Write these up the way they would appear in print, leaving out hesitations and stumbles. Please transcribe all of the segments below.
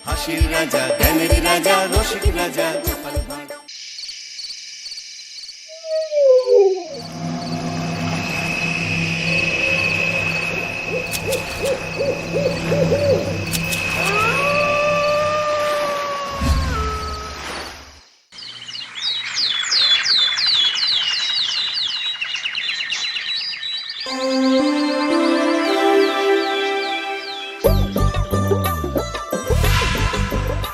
হাসির রাজা, জ্ঞানের রাজা, রসিক রাজা গোপাল ভাঁড়।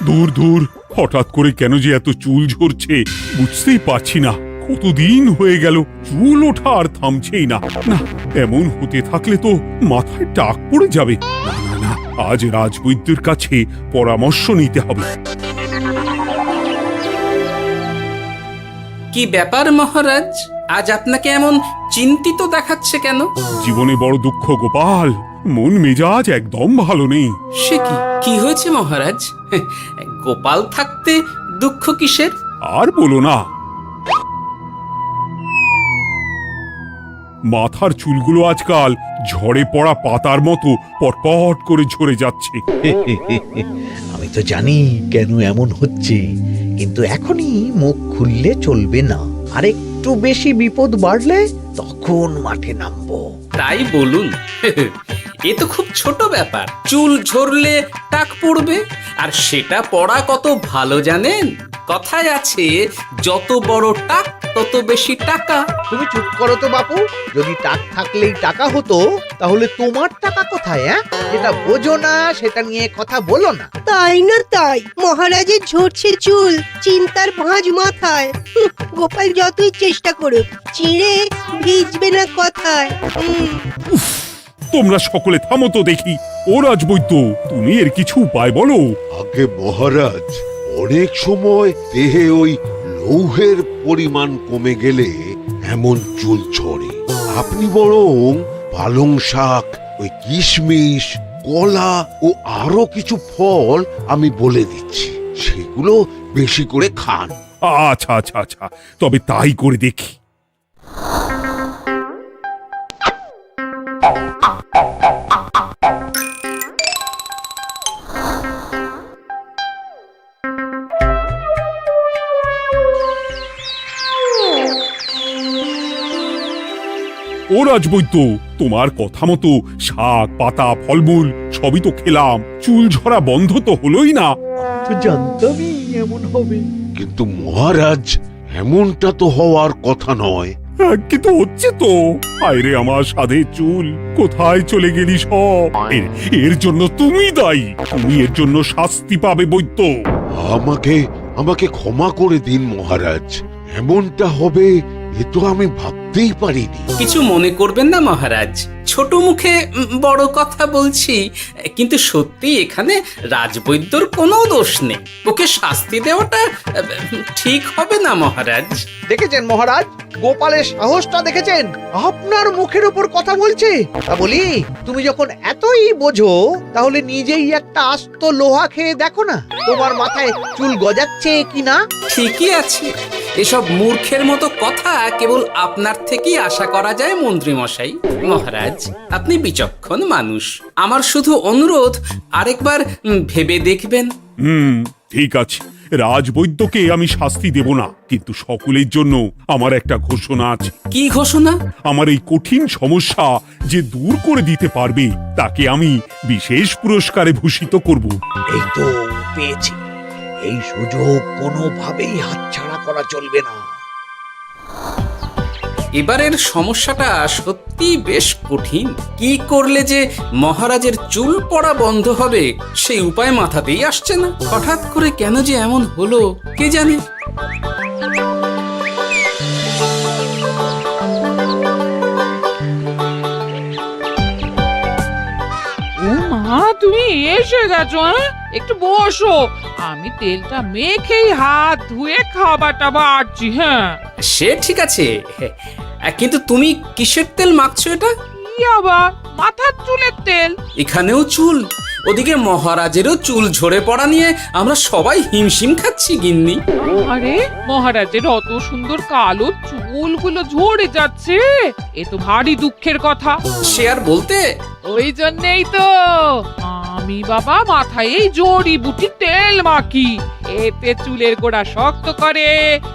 দূর দূর, হঠাৎ করে কেন যে এত চুল ঝরছে বুঝতেই পারছি না। কতদিন হয়ে গেল চুল ওঠা আর থামছেই না। না, এমন হতে থাকলে তো মাথায় টাক পড়ে যাবে। না না না, আজ রাজবৈদ্যের কাছে পরামর্শ নিতে হবে। কি ব্যাপার মহারাজ, আজ আপনাকে এমন চিন্তিত দেখাচ্ছে কেন? জীবনে বড় দুঃখ গোপাল, মন মেজাজ একদম ভালো নেই। সে কি, কি হয়েছে মহারাজ? গোপাল থাকতে দুঃখ কিসের? আর বলো না, মাথার চুলগুলো আজকাল ঝড়ে পড়া পাতার মতো পটপট করে ঝরে যাচ্ছে। আমি তো জানি কেন এমন হচ্ছে, কিন্তু এখনই মুখ খুললে চলবে না। আর একটু বেশি বিপদ বাড়লে তখন মাঠে নামবো। তাই বলুন। এ তো খুব ছোট ব্যাপার, চুল ঝরলে টাক পড়বে, আর সেটা পড়া কত ভালো জানেন? কথায় আছে, যত বড় টাক তত বেশি টাকা। তুমি চুপ করো তো বাপু। যদি টাক থাকলেই টাকা হতো, তাহলে তোমার টাকা কোথায়? যেটা বোঝো না সেটা নিয়ে কথা বলো না। তাই না তাই, মহারাজের ঝরছে চুল, চিন্তার ভাঁজ মাথায়। গোপাল যতই চেষ্টা করুক, চিড়ে ভিজবে না কথায়। উফ, তোমরা সকলে থামো তো দেখি। ও রাজবৈদ্য, তুমি এর কিছু উপায় বলো। আগে মহারাজ, অনেক সময় দেহে ওই লৌহের পরিমাণ কমে গেলে এমন চুল ঝরে। আপনি বরং পালং শাক, ওই কিশমিশ, কলা ও আরো কিছু ফল আমি বলে দিচ্ছি, সেগুলো বেশি করে খান। আচ্ছা আচ্ছা আচ্ছা, তবে তাই করে দেখি। ও রাজবৈদ্য, তোমার কথা মতো শাক পাতা ফলমূল সবই তো খেলাম, চুল ঝরা বন্ধ তো হলোই না। তো জানতামই এমন হবে। কিন্তু মহারাজ, এমনটা তো হওয়ার কথা নয়। কিন্তু হচ্ছে তো। আরে আমার সাধের চুল, কোথায় চলে গেলি সব? এর জন্য তুমি দায়ী। তুমি এর জন্য শাস্তি পাবে বৈদ্য। আমাকে আমাকে ক্ষমা করে দিন মহারাজ। এমনটা হবে এ তো আমি ভাবতেই পারিনি। কিছু মনে করবেন না মহারাজ, ছোট মুখে বড় কথা বলছি, কিন্তু সত্যি এখানে রাজবৈদ্যর কোনো দোষ নেই। ওকে শাস্তি দেওয়াটা ঠিক হবে না মহারাজ। দেখেছেন মহারাজ, গোপালের সাহসটা দেখেছেন? আপনার মুখের উপর কথা বলছে। তা বলি, তুমি যখন এতই বোঝো, তাহলে নিজেই একটা আস্ত লোহা খেয়ে দেখো না, তোমার মাথায় চুল গজাচ্ছে কিনা। ঠিকই আছে, এসব মূর্খের মতো কথা কেবল আপনার থেকেই আশা করা যায় মন্ত্রী মশাই। মহারাজ, আপনি বিচক্ষণ মানুষ, আমার শুধু অনুরোধ, আরেকবার ভেবে দেখবেন। ঠিক আছে, রাজবৈদ্যকে আমি শাস্তি দেব না, কিন্তু সকলের জন্য আমার একটা ঘোষণা আছে। কি ঘোষণা? আমার এই কঠিন সমস্যা যে দূর করে দিতে পারবে, তাকে আমি বিশেষ পুরস্কারে ভূষিত করব। এই তো পেয়েছি, এই সুযোগ কোনোভাবেই হাতছাড়া করা চলবে না। এবারের সমস্যাটা সত্যি বেশ কঠিন। কি করলে যে মহারাজের চুল পড়া বন্ধ হবে সেই উপায় মাথাতেই আসছে না। হঠাৎ করে কেন যে এমন হলো কে জানে। ও মা, তুমি এসে গেছো? একটু বসো, আমি তেলটা মেখেই হাত ধুয়ে খাবারটা বাড়ছি। হ্যাঁ, সে ঠিক আছে, কিন্তু তুমি কিসের তেল মাখছো এটা? কি আবার মাথার চুলের তেল? এখানেও চুল, ওদিকে মহারাজেরও চুল ঝরে পড়া নিয়ে আমরা সবাই হিমশিম খাচ্ছি গিন্নি। আরে মহারাজের অত সুন্দর কালো চুলগুলো ঝরে যাচ্ছে, এ তো ভারী দুঃখের কথা। সে আর বলতে। ওই জন্যই তো আমি বাবা মাথায় এই জড়িবুটি তেল মাখি, এতে চুলের গোড়া শক্ত করে,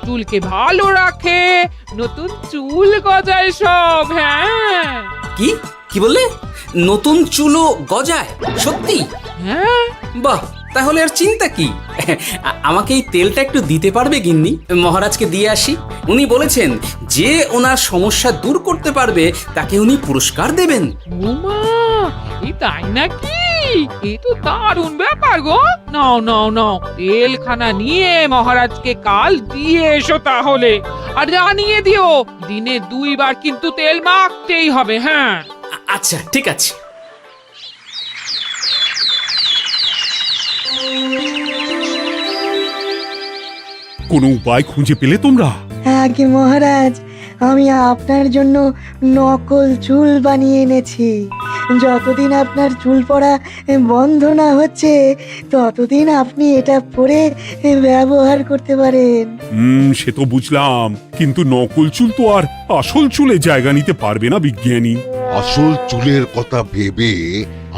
চুলকে ভালো রাখে, নতুন চুল গজায় সব। হ্যাঁ কি কি বললে? নতুন চুলও গজায়? সত্যি? হ্যাঁ, বাহ, তাহলে আর চিন্তা কি? আমাকে এই তেলটা একটু দিতে পারবে গিন্নি? মহারাজকে দিয়ে আসি। উনি বলেছেন যে ওনার সমস্যা দূর করতে পারবে তাকে উনি পুরস্কার দেবেন। উমা, এই তাই নাকি? এই তো দারুণ ব্যাপার গো। নাও নাও নাও, তেলখানা নিয়ে মহারাজকে কাল দিয়ে এসো তাহলে। আর জানিয়ে দিও, দিনে 2 বার কিন্তু তেল মাখতেই হবে। হ্যাঁ আচ্ছা, ঠিক আছে। কোনো উপায় খুঁজে পেলে তোমরা? আগে মহারাজ, আমি আপনার জন্য নকল চুল বানিয়ে এনেছি। যতদিন আপনার চুল পড়া বন্ধ না হচ্ছে ততদিন আপনি এটা পরে ব্যবহার করতে পারেন। সে তো বুঝলাম, কিন্তু নকল চুল তো আর আসল চুলে জায়গা নিতে পারবে না বিজ্ঞানী। আসল চুলের কথা ভেবে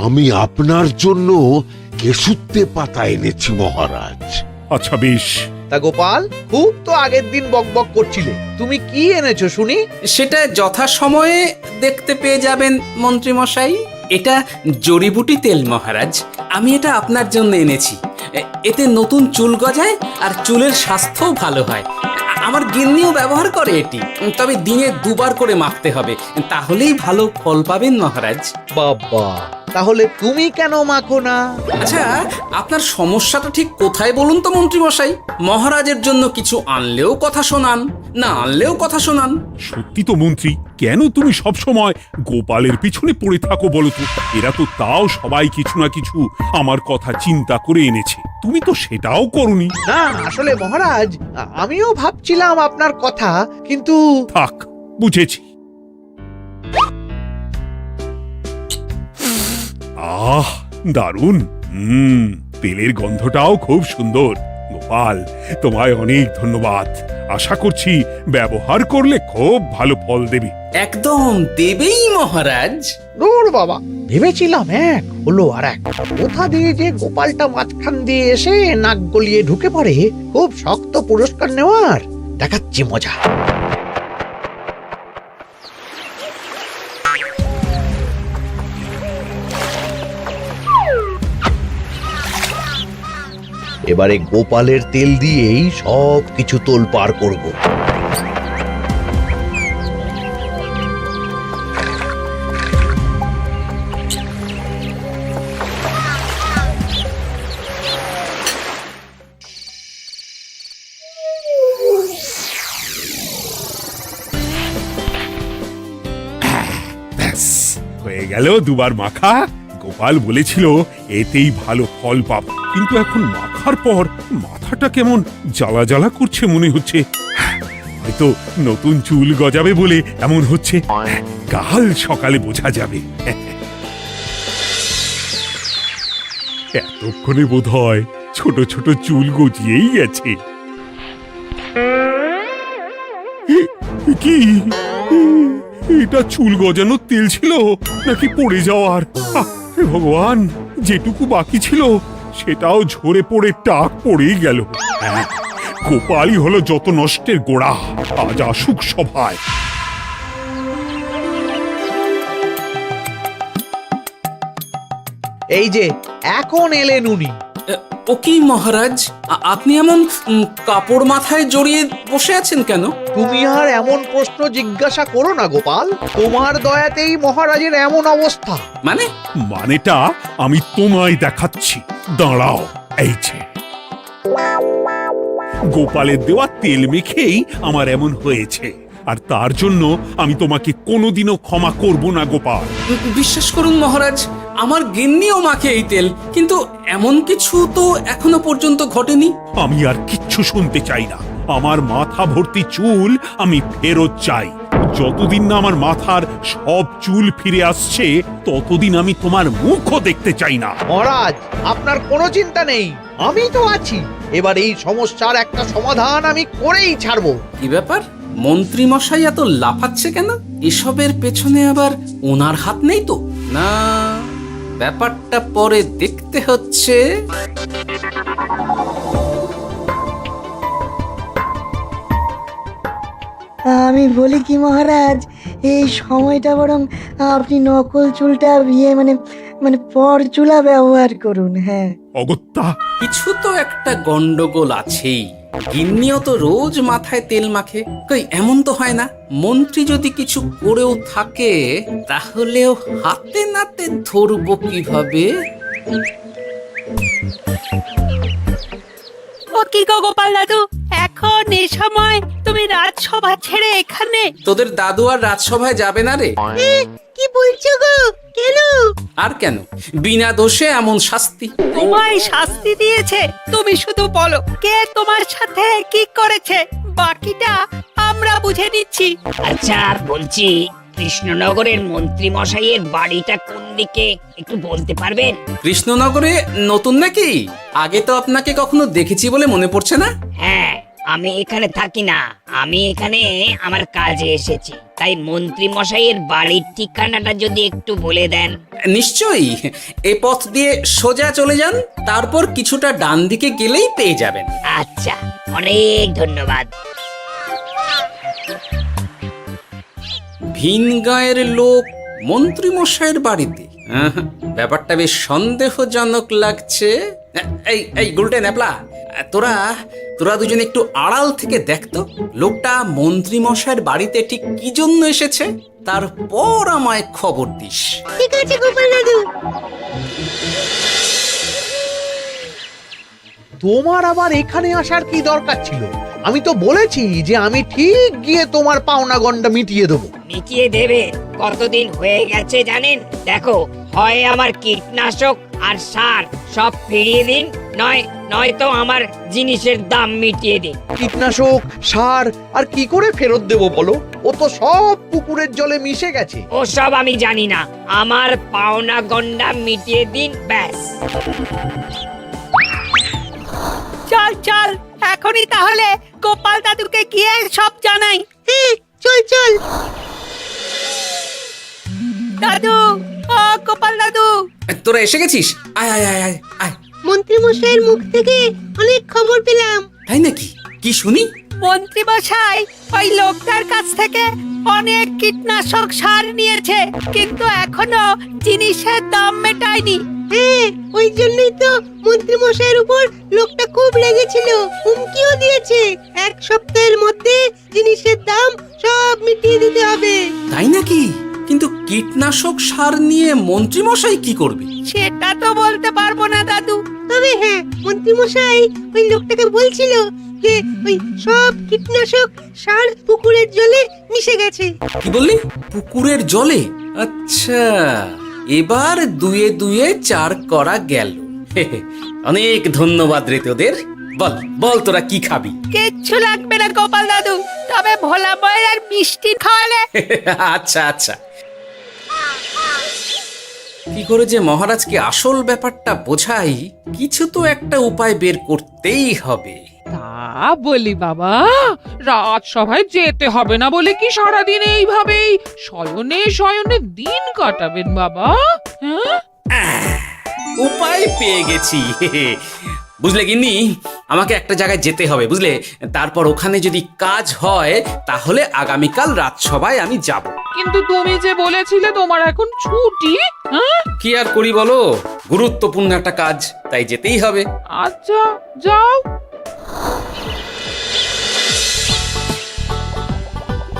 আমি আপনার জন্য কেশুত্তে পাতা এনেছি মহারাজ। আচ্ছা বেশ। তা গোপাল, খুব তো আগের দিন বকবক করছিলে, তুমি কি এনেছো শুনি? সেটা যথাসময়ে দেখতে পেয়ে যাবেন মন্ত্রী মশাই। এটা জড়িবুটি তেল মহারাজ, আমি এটা আপনার জন্য এনেছি। এতে নতুন চুল গজায় আর চুলের স্বাস্থ্যও ভালো হয়। আমার গিন্নিও ব্যবহার করে এটি, তবে দিনে 2 বার করে মাখতে হবে, তাহলেই ভালো ফল পাবেন মহারাজ। বাবা, তাহলে তুমি কেন মাখো না? আচ্ছা, আপনার সমস্যাটা ঠিক কোথায় বলুন তো মন্ত্রী মশাই? মহারাজের জন্য কিছু আনলেও কথা শোনান, না আনলেও কথা শোনান। সত্যি তো মন্ত্রী, কেন তুমি সব সময় গোপালের পিছনে পড়ে থাকো বলো তো? এরা তো তাও সবাই কিছু না কিছু আমার কথা চিন্তা করে এনেছে, তুমি তো সেটাও করনি। না, আসলে মহারাজ, আমিও ভাবছিলাম আপনার কথা, কিন্তু থাক, বুঝেছি। আহ, দারুণ। তেলের গন্ধটাও খুব সুন্দর। গোপাল, তোমায় অনেক ধন্যবাদ। আশা করছি ব্যবহার করলে খুব ভালো ফল দেবে। একদম দেবেই মহারাজ। দূর বাবা, ভেবেছিলাম এক হলো আর এক। কোথা দিয়ে যে গোপালটা মাঝখান দিয়ে এসে নাক গলিয়ে ঢুকে পড়ে, খুব শক্ত পুরস্কার নেওয়ার। দেখাচ্ছি মজা। এবারে গোপালের তেল দিয়েই সব কিছু তোলপাড় করব। ব্যাস, হয়ে গেল 2 বার মাখা। গোপাল বলেছিল এতেই ভালো ফল পাব, কিন্তু এখন মাখার পর মাথাটা কেমন জ্বালা জ্বালা করছে মনে হচ্ছে। হয়তো নতুন চুল গজাবে বলে এমন হচ্ছে। কাল সকালে বোঝা যাবে। এতক্ষণে বোধহয় ছোট ছোট চুল গজিয়েই গেছে। কি এটা চুল গজানোর তেল ছিল নাকি পড়ে যাওয়ার? হে ভগবান, যেটুকু বাকি ছিল সেটাও ঝরে পড়ে টাক পড়েই গেল। হ্যাঁ, গোপালই হলো যত নষ্টের গোড়া। আজ আসুক সভায়। এই যে এখন এলেন উনি। ও কি মহারাজ, আপনি এমন কাপড় মাথায় জড়িয়ে বসে আছেন কেন? তুমি আর এমন প্রশ্ন জিজ্ঞাসা করো না গোপাল, তোমার দয়াতেই মহারাজের এমন অবস্থা। মানেটা আমি তোমায় দেখাচ্ছি, দাঁড়াও। এই যে গোপালের দেওয়া তেল মেখেই আমার এমন হয়েছে, আর তার জন্য আমি তোমাকে কোনোদিনও ক্ষমা করব না গোপাল। বিশ্বাস করুন মহারাজ, আমার গিন্নিও মাখে এই তেল, কিন্তু এমন কিছু তো এখনো পর্যন্ত ঘটেনি। আমি আর কিচ্ছু শুনতে চাই না। আমার মাথা ভর্তি চুল আমি ফেরত চাই। যতদিন না আমার মাথার সব চুল ফিরে আসছে ততদিন আমি তোমার মুখও দেখতে চাই না। মহারাজ, আপনার কোনো চিন্তা নেই, আমি তো আছি। এবার এই সমস্যার একটা সমাধান আমি করেই ছাড়বো। কি ব্যাপার, মন্ত্রী মশাই এত লাফাচ্ছে কেন? এসবের পেছনে আবার ওনার হাত নেই তো? না, ব্যাপারটা পরে দেখতে হচ্ছে। আমি বলি কি মহারাজ, এই সময়টা বরং আপনি নকল চুলটা মানে মানে পরচুলা ব্যবহার করুন। হ্যাঁ, অগত্যা, কিছু তো একটা গন্ডগোল আছেই। গিন্নিও তো রোজ মাথায় তেল মাখে, কই এমন তো হয় না। মন্ত্রী যদি কিছু করেও থাকে তাহলেও হাতে নাতে ধরবো কিভাবে? ও কি গো গোপাল দাদু, এখন এই সময় তুমি রাজসভা ছেড়ে এখানে? তোদের দাদু আর রাজসভায় যাবে না রে? কি বলছো গো? কেন? আর কেন, বিনা দোষে এমন শাস্তি। তোমায় শাস্তি দিয়েছে, তুমি শুধু বলো কে তোমার সাথে কি করেছে, বাকিটা আমরা বুঝে নিচ্ছি। আচ্ছা, আর বলছি কৃষ্ণনগরের মন্ত্রী মশাইয়ের বাড়িটা কোন দিকে একটু বলতে পারবেন? কৃষ্ণনগরে নতুন নাকি? আগে তো আপনাকে কখনো দেখেছি বলে মনে পড়ছে না। হ্যাঁ, আমি এখানে থাকি না, আমি এখানে আমার কাজে এসেছি, তাই মন্ত্রী মশাইয়ের বাড়ির ঠিকানাটা যদি একটু বলে দেন। নিশ্চয়ই, এ পথ দিয়ে সোজা চলে যান, তারপর কিছুটা ডান দিকে গেলেই পেয়ে যাবেন। আচ্ছা, অনেক ধন্যবাদ। ভিন গাঁয়ের লোক মন্ত্রী মশাইয়ের বাড়িতে, ব্যাপারটা বেশ সন্দেহজনক লাগছে। এই এই গুলটে ন্যাপলা, তোরা তোরা দুজন একটু আড়াল থেকে দেখতো লোকটা মন্ত্রী মশাইয়ের বাড়িতে ঠিক কি জন্য এসেছে, তারপর আমায় খবর দিস। ঠিক আছে গোপাল দাদু। তোমার আবার এখানে আসার কি দরকার ছিল? আমি তো বলেছি যে আমি ঠিক গিয়ে তোমার পাওনা গন্ডা মিটিয়ে দেবো। মিটিয়ে দেবে? কতদিন হয়ে গেছে জানেন? দেখো, হয় আমার কীটনাশক আর সার সব ফিরিয়ে দিন, নয়তো আমার জিনিসের দাম মিটিয়ে দিন। কীটনাশক, সার আর কি করে ফেরত দেবো বলো? ও তো সব পুকুরের জলে মিশে গেছে। ওসব আমি জানি না, আমার পাওনা গন্ডা মিটিয়ে দিন, ব্যাস। চল চল, এখনই তাহলে গোপাল দাদুকে গিয়ে সব জানাই। হ্যাঁ, চল চল। দাদু, ও গোপাল দাদু। তোরা এসে গেছিস? আয় আয় আয় আয় আয়। মন্ত্রী মশাইয়ের মুখ থেকে অনেক খবর পেলাম। তাই নাকি? কি শুনি? মন্ত্রী মশাই ওই লোকটার কাছ থেকে অনেক কীটনাশক সার নিয়েছে, কিন্তু এখনো জিনিসের দাম মেটায়নি। হ্যাঁ, ওই জন্যই তো মন্ত্রী মশাইয়ের উপর লোকটা খুব লেগেছিল, হুমকিও দিয়েছে 1 সপ্তাহের মধ্যে জিনিসের দাম সব মিটিয়ে দিতে হবে। তাই নাকি? কিন্তু কীটনাশক সার নিয়ে মন্ত্রী মশাই কি করবে? সেটা তো বলতে পারবো না দাদু। তবে হ্যাঁ, মন্ত্রী মশাই ওই লোকটাকে বলছিল যে ওই সব কীটনাশক সার পুকুরের জলে মিশে গেছে। কি বললি? পুকুরের জলে? আচ্ছা, এবার দুয়ে দুয়ে 4 করা গেল। অনেক ধন্যবাদ রে তোদের। বল বল, তোরা কি খাবি? কিচ্ছু লাগবে না গোপাল দাদু, তবে ভোলা বয়ের আর মিষ্টি খাওয়ালে। আচ্ছা আচ্ছা। কি করে যে মহারাজকে আসল ব্যাপারটা বোঝাই, কিছু তো একটা উপায় বের করতেই হবে। তা বলি বাবা, রাজসভায় যেতে হবে না বলে কি সারাদিন এইভাবেই শয়নে শয়নে দিন কাটাবেন বাবা? হ্যাঁ, উপায় পেয়ে গেছি। বুঝলে গিন্নি, আমাকে একটা জায়গায় যেতে হবে, বুঝলে? তারপর ওখানে যদি কাজ হয় তাহলে আগামীকাল রাজসভায় আমি যাব। কিন্তু তুমি যে বলেছিলে তোমার এখন ছুটি। হ্যাঁ, কি আর করি বলো, গুরুত্বপূর্ণ একটা কাজ, তাই যেতেই হবে। আচ্ছা যাও।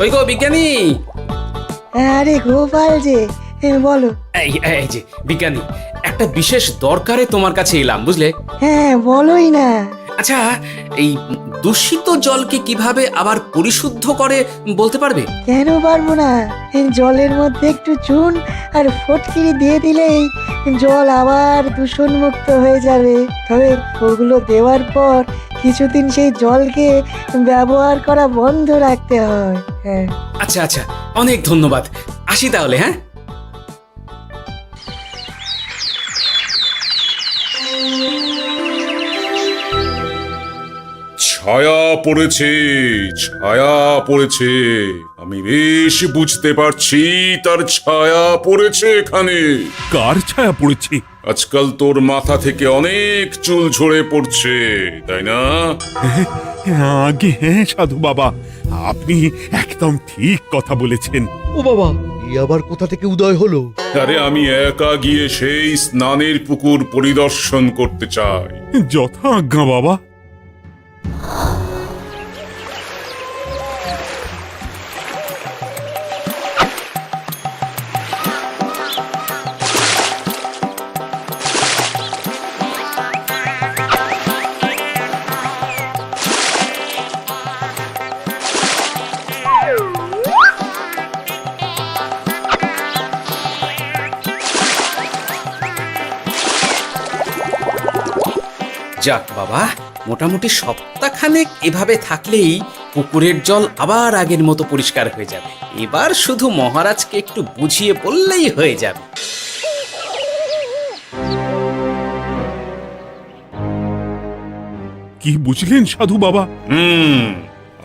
ওই গো বিজ্ঞানী, আরে গোপাল যে, বলো। এই এই যে বিজ্ঞানী, একটা বিশেষ দরকারে তোমার কাছে এলাম, বুঝলে? হ্যাঁ, বলোই না। আচ্ছা, এই দূষিত জলকে কিভাবে আবার পরিশুদ্ধ করে বলতে পারবে? কেন পারবো না? জলের মধ্যে একটু চুন আর ফটকিরি দিয়ে দিলেই জল আবার দূষণমুক্ত হয়ে যাবে। তবে ওগুলো দেওয়ার পর কিছুদিন সেই জলকে ব্যবহার করা বন্ধ রাখতে হয়। হ্যাঁ, আচ্ছা আচ্ছা, অনেক ধন্যবাদ। আসি তাহলে, হ্যাঁ? ছায়া পড়েছে, ছায়া পড়েছে। আমি বেশ বুঝতে পারছি তার ছায়া পড়েছে এখানে। কার ছায়া পড়েছে? আজকাল তোর মাথা থেকে অনেক চুল ঝরে পড়ছে, তাই না? আগে হ্যাঁ সাধু বাবা, আপনি একদম ঠিক কথা বলেছেন। ও বাবা, এই আবার কোথা থেকে উদয় হলো? আরে আমি একা গিয়ে সেই স্নানের পুকুর পরিদর্শন করতে চাই। যথা আজ্ঞা বাবা। যাক বাবা, মোটামুটি সপ্তাহখানেক এভাবে থাকলেই পুকুরের জল আবার আগের মতো পরিষ্কার হয়ে যাবে। এবার শুধু মহারাজকে একটু বুঝিয়ে বললেই হয়ে যাবে। কি বুঝলেন সাধু বাবা?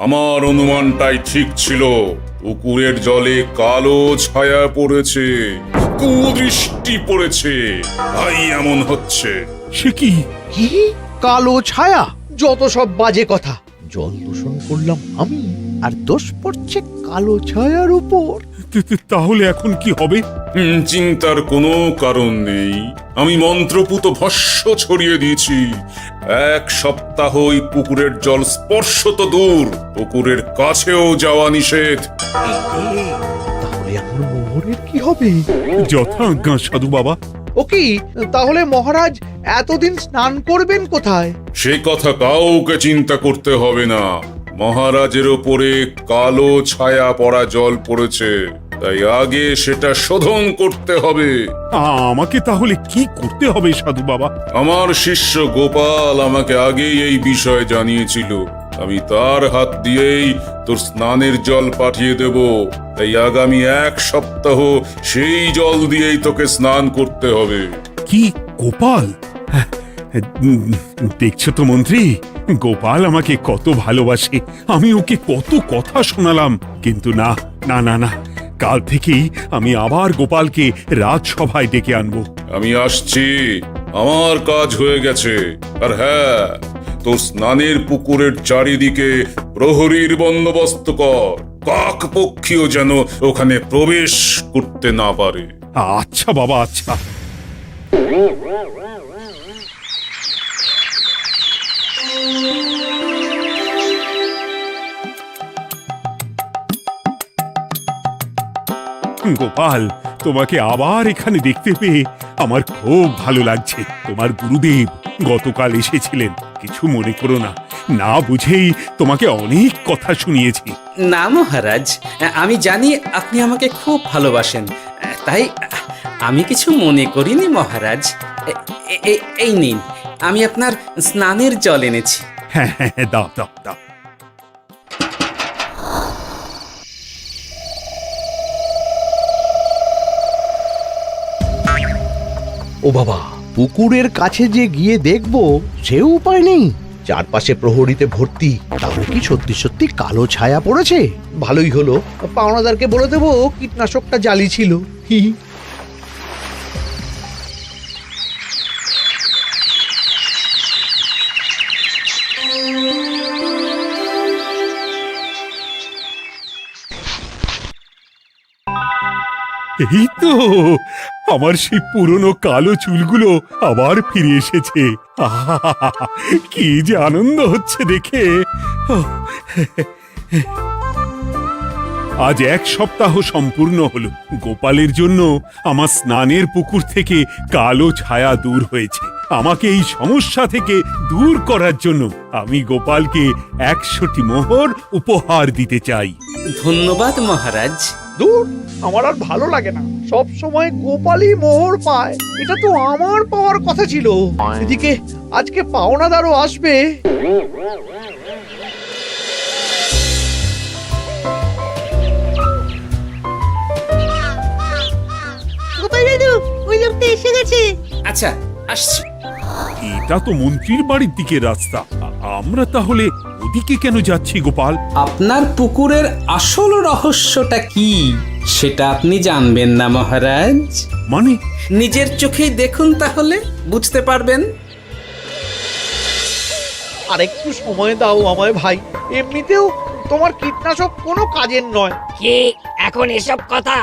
আমার অনুমানটাই ঠিক ছিল। পুকুরের জলে কালো ছায়া পড়েছে, কুদৃষ্টি পড়েছে, তাই এমন হচ্ছে। সে কি? কি কালো ছায়া? যত সব বাজে কথা। জল দূষণ করলাম আমি, আর দোষ পড়ছে কালো ছায়ার উপর। তাহলে এখন কি হবে? চিন্তার কোনো কারণ নেই। আমি মন্ত্রপুত ভস্য ছড়িয়ে দিয়েছি। 1 সপ্তাহ ওই পুকুরের জল স্পর্শ তো দূর, পুকুরের কাছেও যাওয়া নিষেধ। তাহলে আমার মোহরের কি হবে? যথা আজ্ঞা সাধু বাবা। ও কি, তাহলে মহারাজ এতদিন স্নান করবেন কোথায়? সে কথা কাউকে চিন্তা করতে হবে না। মহারাজের ওপরে কালো ছায়া পড়া জল পড়েছে, তাই আগে সেটা শোধন করতে হবে। আমাকে তাহলে কি করতে হবে সাধু বাবা? আমার শিষ্য গোপাল আমাকে আগেই এই বিষয় জানিয়েছিল। আমি তার হাত দিয়েই তোর স্নানের জল পাঠিয়ে দেব। তাই আগামী 1 সপ্তাহ সেই জল দিয়েই তোকে স্নান করতে হবে। কি গোপাল? দেখছো তো মন্ত্রী, গোপাল আমাকে কত ভালোবাসে। আমি ওকে কত কথা শোনালাম, কিন্তু না না না না, কাল থেকেই আমি আবার গোপালকে রাজসভায় ডেকে আনবো। আমি আসছি, আমার কাজ হয়ে গেছে। আর হ্যাঁ, তোর স্নানের পুকুরের চারিদিকে প্রহরীর বন্দোবস্ত কর। কাক পক্ষীও যেন ওখানে প্রবেশ করতে না পারে। আচ্ছা বাবা, আচ্ছা। গোপাল, তোমাকে আবার এখানে দেখতে পেয়ে আমার খুব ভালো লাগছে। তোমার গুরুদেব গতকাল এসেছিলেন, কিছু মনে করো না। না বুঝেই তোমাকে অনেক কথা শুনিয়েছি। না মহারাজ, আমি জানি আপনি আমাকে খুব ভালোবাসেন, তাই আমি কিছু মনে করিনি মহারাজ। এই নিন, আমি আপনার স্নানের জল এনেছি। হ্যাঁ হ্যাঁ হ্যাঁ, দাও দাও দাও। ও বাবা, পুকুরের কাছে যে গিয়ে দেখবো সে উপায় নেই। চারপাশে প্রহরীতে ভর্তি। তাহলে কি সত্যি সত্যি কালো ছায়া পড়েছে? ভালোই হলো, পাওনাদারকে বলে দেবো কীটনাশকটা জালি ছিল। হি হি। এই তো আমার সেই পুরনো কালো চুলগুলো আবার ফিরে এসেছে। আহা, কি যে আনন্দ হচ্ছে দেখে। আজ 1 সপ্তাহ সম্পূর্ণ হলো। গোপালের জন্য আমার স্নানের পুকুর থেকে কালো ছায়া দূর হয়েছে। আমাকে এই সমস্যা থেকে দূর করার জন্য আমি গোপালকে 100টি মোহর উপহার দিতে চাই। ধন্যবাদ মহারাজ। দূর, আমার আর ভালো লাগে না। সব সময় গোপালই মোহর পায়, এটা তো আমার পাওয়ার কথা ছিল। এদিকে আজকে পাওনাদারও আসবে। গোপাল দাদু, ওই লোকটা এসে গেছে। আচ্ছা, আসছি। এটা তো মন্ত্রীর বাড়ির দিকে রাস্তা। আমরা তাহলে এদিকে কেন যাচ্ছি গোপাল? আপনার পুকুরের আসল রহস্যটা কি সেটা আপনি জানবেন না মহারাজ? মানে নিজের চোখেই দেখুন, তাহলে বুঝতে পারবেন। আর একটু সময় দাও আমায় ভাই, এমনিতেও তোমার কীটনাশক কোনো কাজের নয়। কি এখন এসব কথা?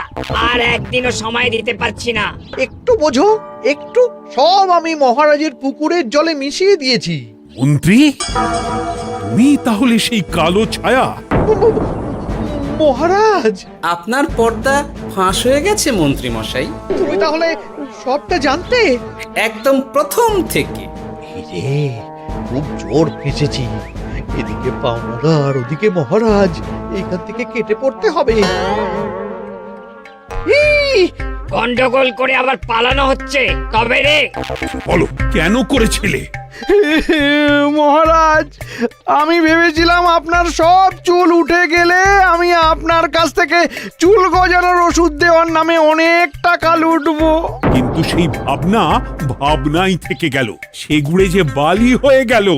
আর একদিনও সময় দিতে পারছি না। একটু বোঝো, একটু। সব আমি মহারাজের পুকুরের জলে মিশিয়ে দিয়েছি। মন্ত্রী, তুমি তাহলে সেই কালো ছায়া? মহারাজ, আপনার পর্দা ফাঁস হয়ে গেছে মন্ত্রী মশাই। তুমি তাহলে সবটা জানতে? একদম প্রথম থেকে। রে, খুব জোর ফেঁসেছি। এদিকে পাওনাদার, ওদিকে মহারাজ, এখান থেকে কেটে পড়তে হবে। গন্ডগোল করে আবার পালানো হচ্ছে কবে রে? বলো, কেন করেছিলে? মহারাজ, আমি ভেবেছিলাম আপনার সব চুল উঠে গেলে আমি আপনার কাছ থেকে চুল গজানোর ওষুধ দেওয়ার নামে অনেক টাকা লুটবো। কিন্তু সেই ভাবনা ভাবনাই থেকে গেল, সেগুড়ে যে বালি হয়ে গেল।